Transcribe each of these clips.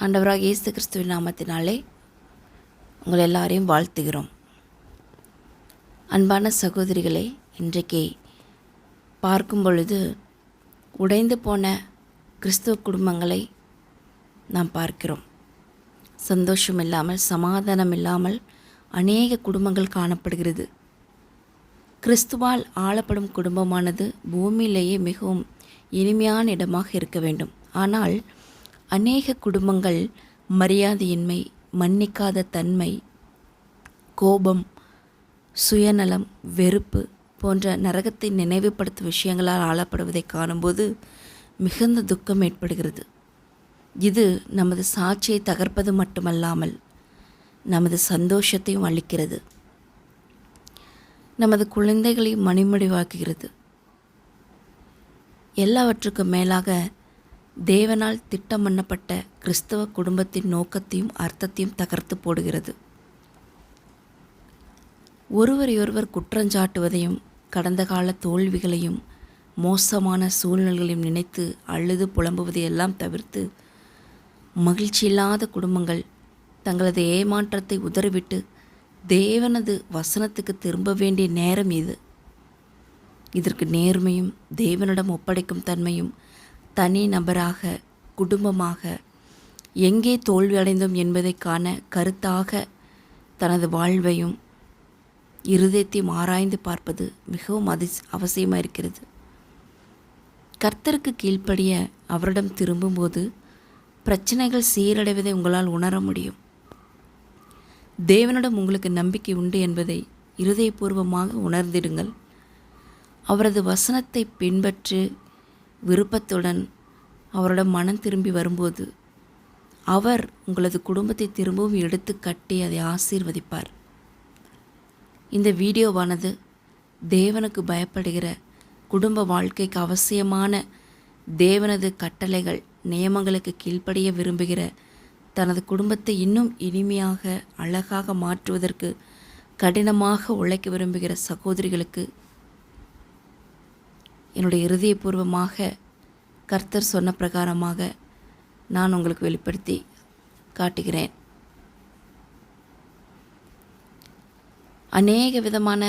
ஆண்டவராக இயேசு கிறிஸ்துவின் நாமத்தினாலே உங்கள் எல்லாரையும் வாழ்த்துகிறோம். அன்பான சகோதரிகளே, இன்றைக்கு பார்க்கும் பொழுது உடைந்து போன கிறிஸ்துவ குடும்பங்களை நாம் பார்க்கிறோம். சந்தோஷம் இல்லாமல், சமாதானம் இல்லாமல் அநேக குடும்பங்கள் காணப்படுகிறது. கிறிஸ்துவால் ஆளப்படும் குடும்பமானது பூமியிலேயே மிகவும் இனிமையான இடமாக இருக்க வேண்டும். ஆனால் அநேக குடும்பங்கள் மரியாதையின்மை, மன்னிக்காத தன்மை, கோபம், சுயநலம், வெறுப்பு போன்ற நரகத்தை நினைவுபடுத்தும் விஷயங்களால் ஆளப்படுவதை காணும்போது மிகுந்த துக்கம் ஏற்படுகிறது. இது நமது சாட்சியை தகர்ப்பது மட்டுமல்லாமல் நமது சந்தோஷத்தையும் அளிக்கிறது. நமது குழந்தைகளையும் மணிமடிவாக்குகிறது. எல்லாவற்றுக்கும் மேலாக தேவனால் திட்டம் பண்ணப்பட்ட கிறிஸ்தவ குடும்பத்தின் நோக்கத்தையும் அர்த்தத்தையும் தகர்த்து போடுகிறது. ஒருவரையொருவர் குற்றஞ்சாட்டுவதையும் கடந்த கால தோல்விகளையும் மோசமான சூழ்நிலைகளையும் நினைத்து அழுது புலம்புவதையெல்லாம் தவிர்த்து மகிழ்ச்சியில்லாத குடும்பங்கள் தங்களது ஏமாற்றத்தை உதறிவிட்டு தேவனது வசனத்துக்கு திரும்ப வேண்டிய நேரம் இது. இதற்கு நேர்மையும் தேவனிடம் ஒப்படைக்கும் தன்மையும் தனி நபராக, குடும்பமாக எங்கே தோல்வி அடைந்தோம் என்பதை காண கருத்தாக தனது வாழ்வையும் இருதயத்தையும் ஆராய்ந்து பார்ப்பது மிகவும் அவசியமாக இருக்கிறது. கர்த்தருக்கு கீழ்ப்படிய அவரிடம் திரும்பும்போது பிரச்சனைகள் சீரடைவதை உங்களால் உணர முடியும். தேவனிடம் உங்களுக்கு நம்பிக்கை உண்டு என்பதை இருதயபூர்வமாக உணர்ந்திடுங்கள். அவரது வசனத்தை பின்பற்றி விருப்பத்துடன் அவரிடம் மனம் திரும்பி வரும்போது அவர் உங்களது குடும்பத்தை திரும்பவும் எடுத்து கட்டி அதை ஆசீர்வதிப்பார். இந்த வீடியோவானது தேவனுக்கு பயப்படுகிற குடும்ப வாழ்க்கைக்கு அவசியமான தேவனது கட்டளைகள், நியமங்களுக்கு கீழ்ப்படிய விரும்புகிற தனது குடும்பத்தை இன்னும் இனிமையாக, அழகாக மாற்றுவதற்கு கடினமாக உழைக்க விரும்புகிற சகோதரிகளுக்கு என்னுடைய இருதயபூர்வமாக கர்த்தர் சொன்ன பிரகாரமாக நான் உங்களுக்கு வெளிப்படுத்தி காட்டுகிறேன். அநேக விதமான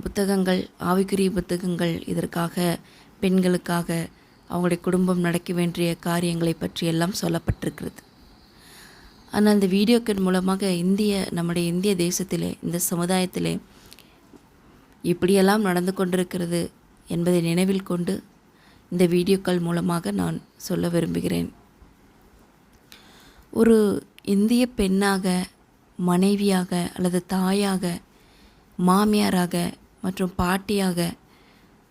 புத்தகங்கள், ஆவிக்குரிய புத்தகங்கள் இதற்காக, பெண்களுக்காக அவங்களுடைய குடும்பம் நடக்க வேண்டிய காரியங்களை பற்றி எல்லாம் சொல்லப்பட்டிருக்கிறது. ஆனால் அந்த வீடியோக்கள் மூலமாக நம்முடைய இந்திய தேசத்திலே, இந்த சமுதாயத்திலே இப்படியெல்லாம் நடந்து கொண்டிருக்கிறது என்பதை நினைவில் கொண்டு இந்த வீடியோக்கள் மூலமாக நான் சொல்ல விரும்புகிறேன். ஒரு இந்திய பெண்ணாக, மனைவியாக அல்லது தாயாக, மாமியாராக மற்றும் பாட்டியாக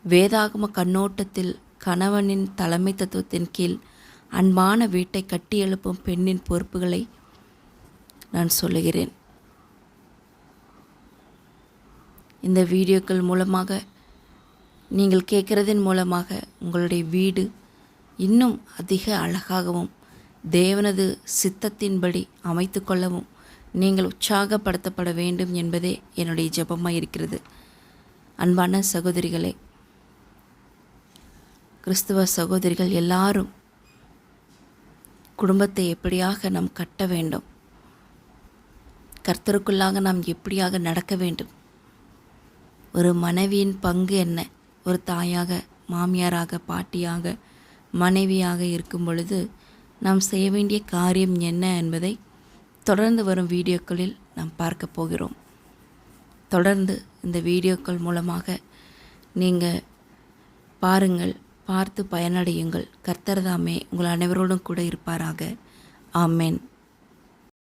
வேதாகம கண்ணோட்டத்தில் கணவனின் தலைமை தத்துவத்தின் கீழ் அன்பான வீட்டை கட்டியெழுப்பும் பெண்ணின் பொறுப்புகளை நான் சொல்லுகிறேன். இந்த வீடியோக்கள் மூலமாக நீங்கள் கேட்குறதின் மூலமாக உங்களுடைய வீடு இன்னும் அதிக அழகாகவும் தேவனது சித்தத்தின்படி அமைத்து கொள்ளவும் நீங்கள் உற்சாகப்படுத்தப்பட வேண்டும் என்பதே என்னுடைய ஜெபமாக இருக்கிறது. அன்பான சகோதரிகளே, கிறிஸ்துவ சகோதரிகள் எல்லாரும் குடும்பத்தை எப்படியாக நாம் கட்ட வேண்டும், கர்த்தருக்குள்ளாக நாம் எப்படியாக நடக்க வேண்டும், ஒரு மனைவியின் பங்கு என்ன, ஒரு தாயாக, மாமியாராக, பாட்டியாக, மனைவியாக இருக்கும் பொழுது நாம் செய்ய வேண்டிய காரியம் என்ன என்பதை தொடர்ந்து வரும் வீடியோக்களில் நாம் பார்க்க போகிறோம். தொடர்ந்து இந்த வீடியோக்கள் மூலமாக நீங்கள் பாருங்கள், பார்த்து பயனடையுங்கள். கர்த்தர் தாமே உங்கள் அனைவரோடும் கூட இருப்பாராக. ஆமென்.